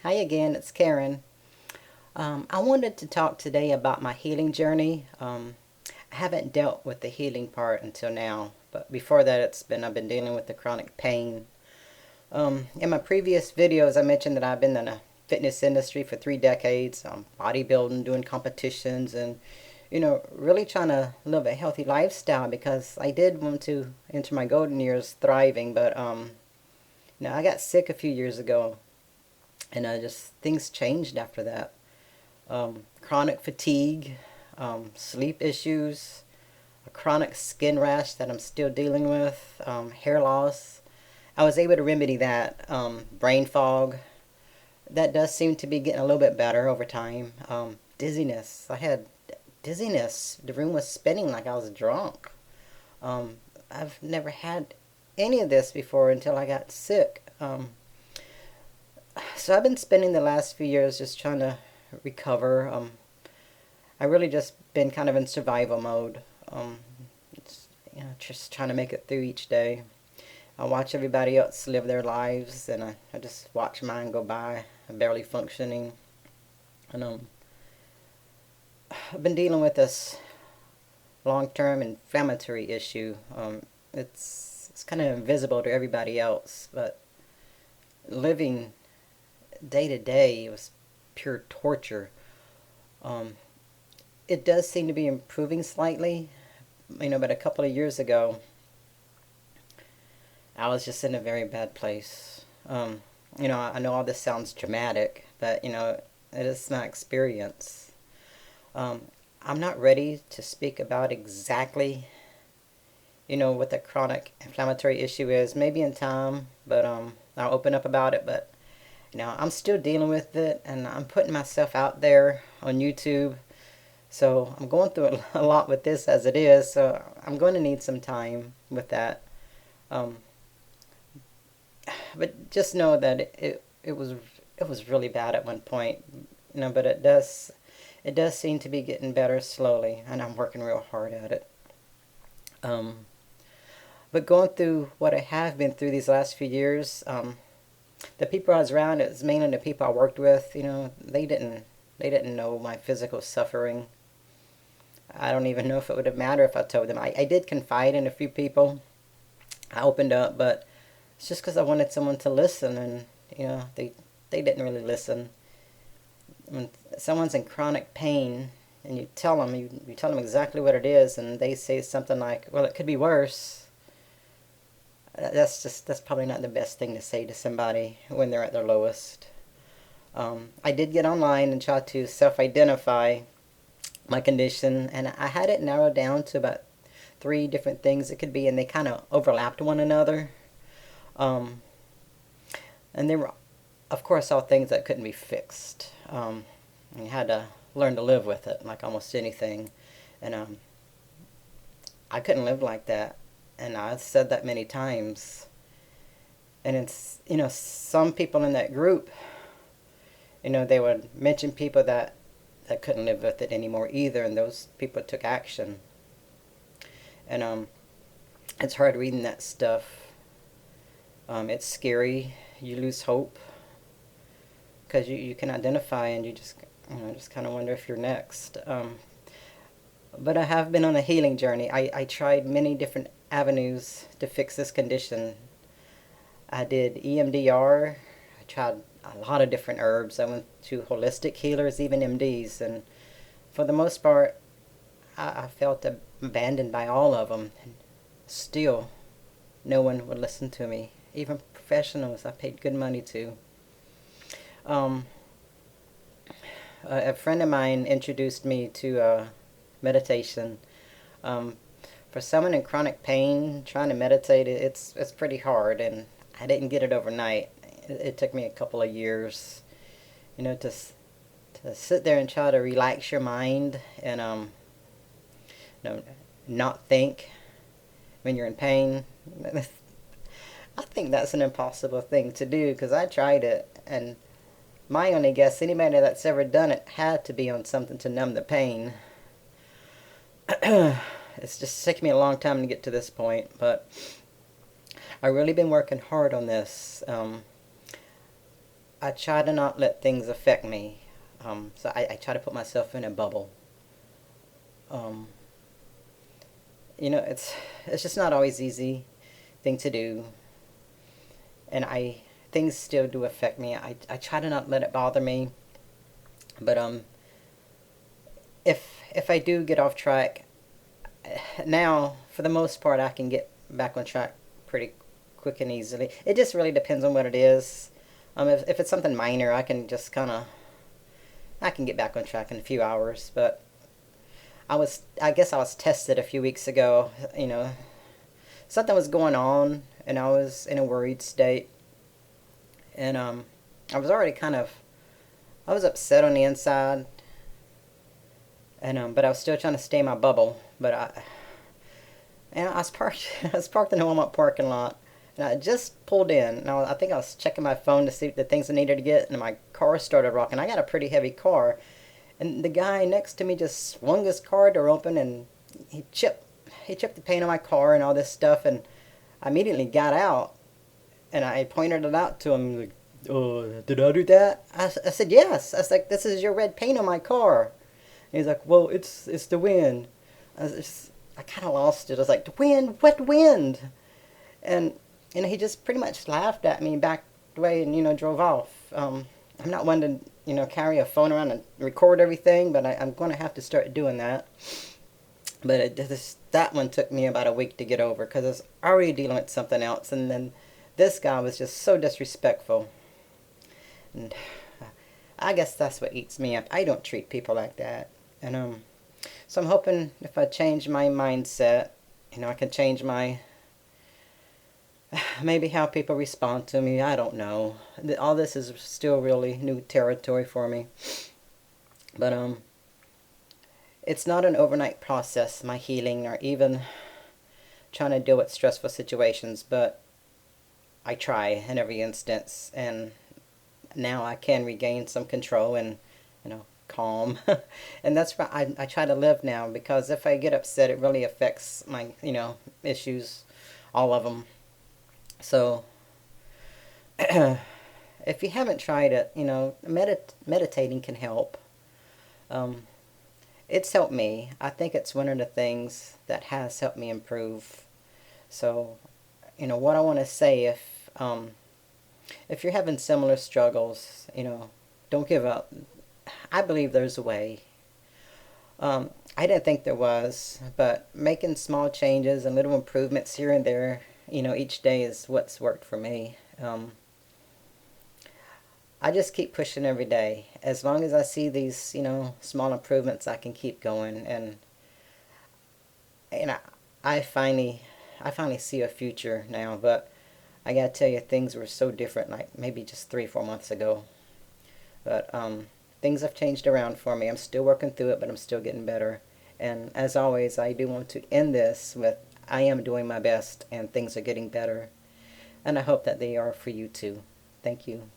Hi again, it's Karen. I wanted to talk today about my healing journey. I haven't dealt with the healing part until now, but before that, I've been dealing with the chronic pain. In my previous videos, I mentioned that I've been in the fitness industry for 3 decades, bodybuilding, doing competitions, and really trying to live a healthy lifestyle because I did want to enter my golden years thriving, but I got sick a few years ago, and just things changed after that. Chronic fatigue, sleep issues, a chronic skin rash that I'm still dealing with, hair loss. I was able to remedy that. Brain fog, that does seem to be getting a little bit better over time. Dizziness, I had dizziness. The room was spinning like I was drunk. I've never had any of this before until I got sick. So I've been spending the last few years just trying to recover. I really just been kind of in survival mode. Just trying to make it through each day. I watch everybody else live their lives, and I just watch mine go by. I'm barely functioning, and I've been dealing with this long-term inflammatory issue. It's kind of invisible to everybody else, but living day to day was pure torture. It does seem to be improving slightly, but a couple of years ago, I was just in a very bad place. I know all this sounds dramatic, but it is my experience. I'm not ready to speak about exactly, what the chronic inflammatory issue is. Maybe in time, but I'll open up about it. But I'm still dealing with it, and I'm putting myself out there on YouTube. So I'm going through a lot with this as it is. So I'm going to need some time with that. But just know that it was really bad at one point. But it does seem to be getting better slowly, and I'm working real hard at it. But going through what I have been through these last few years, the people I was around, it was mainly the people I worked with. They didn't know my physical suffering. I don't even know if it would have mattered if I told them. I did confide in a few people. I opened up, but it's just because I wanted someone to listen, and they didn't really listen. When someone's in chronic pain, and you tell them exactly what it is, and they say something like, "Well, it could be worse." That's probably not the best thing to say to somebody when they're at their lowest. I did get online and try to self-identify my condition, and I had it narrowed down to about 3 different things it could be, and they kind of overlapped one another. Um, and they were, of course, all things that couldn't be fixed. You had to learn to live with it, like almost anything. And I couldn't live like that, and I've said that many times. And it's some people in that group, they would mention people that couldn't live with it anymore either, and those people took action. And it's hard reading that stuff. It's scary. You lose hope because you can identify, and you just kind of wonder if you're next. But I have been on a healing journey. I tried many different avenues to fix this condition. I did EMDR. I tried a lot of different herbs. I went to holistic healers, even MDs, and for the most part, I felt abandoned by all of them. And still, no one would listen to me. Even professionals I paid good money to. Um, a friend of mine introduced me to meditation. Um, for someone in chronic pain, trying to meditate, it's pretty hard, and I didn't get it overnight. It took me a couple of years, to sit there and try to relax your mind and not think when you're in pain. I think that's an impossible thing to do because I tried it, and my only guess, anybody that's ever done it had to be on something to numb the pain. It's just taken me a long time to get to this point, but I've really been working hard on this. I try to not let things affect me. So I try to put myself in a bubble. Um, it's just not always easy thing to do, and I things still do affect me. I try to not let it bother me, but if I do get off track, now for the most part I can get back on track pretty quick and easily. It just really depends on what it is. If it's something minor, I can get back on track in a few hours. But I guess I was tested a few weeks ago. Something was going on, and I was in a worried state, and I was already I was upset on the inside, and but I was still trying to stay in my bubble. I was parked. I was parked in the Walmart parking lot, and I just pulled in. Now I think I was checking my phone to see the things I needed to get, and my car started rocking. I got a pretty heavy car, and the guy next to me just swung his car door open, and he chipped the paint on my car and all this stuff. And I immediately got out, and I pointed it out to him. Like, oh, did I do that? I said yes. I was like, this is your red paint on my car. And he's like, well, it's the wind. I kind of lost it. I was like, the wind? What wind? And he just pretty much laughed at me, backed away, and drove off. I'm not one to carry a phone around and record everything, but I'm going to have to start doing that. But that one took me about a week to get over because I was already dealing with something else, and then this guy was just so disrespectful. And I guess that's what eats me up. I don't treat people like that, and so I'm hoping if I change my mindset, I can change my maybe how people respond to me. I don't know. All this is still really new territory for me, but it's not an overnight process, my healing, or even trying to deal with stressful situations, but I try in every instance, and now I can regain some control and, calm. And that's why I try to live now, because if I get upset, it really affects my, issues, all of them. So, if you haven't tried it, meditating can help. Um, it's helped me. I think it's one of the things that has helped me improve. So, what I want to say, if you're having similar struggles, don't give up. I believe there's a way. I didn't think there was, but making small changes and little improvements here and there, each day is what's worked for me. I just keep pushing every day. As long as I see these, small improvements, I can keep going, and I finally, I finally see a future now. But I gotta tell you, things were so different, like maybe just 3, 4 months ago. But things have changed around for me. I'm still working through it, but I'm still getting better. And as always, I do want to end this with I am doing my best, and things are getting better. And I hope that they are for you too. Thank you.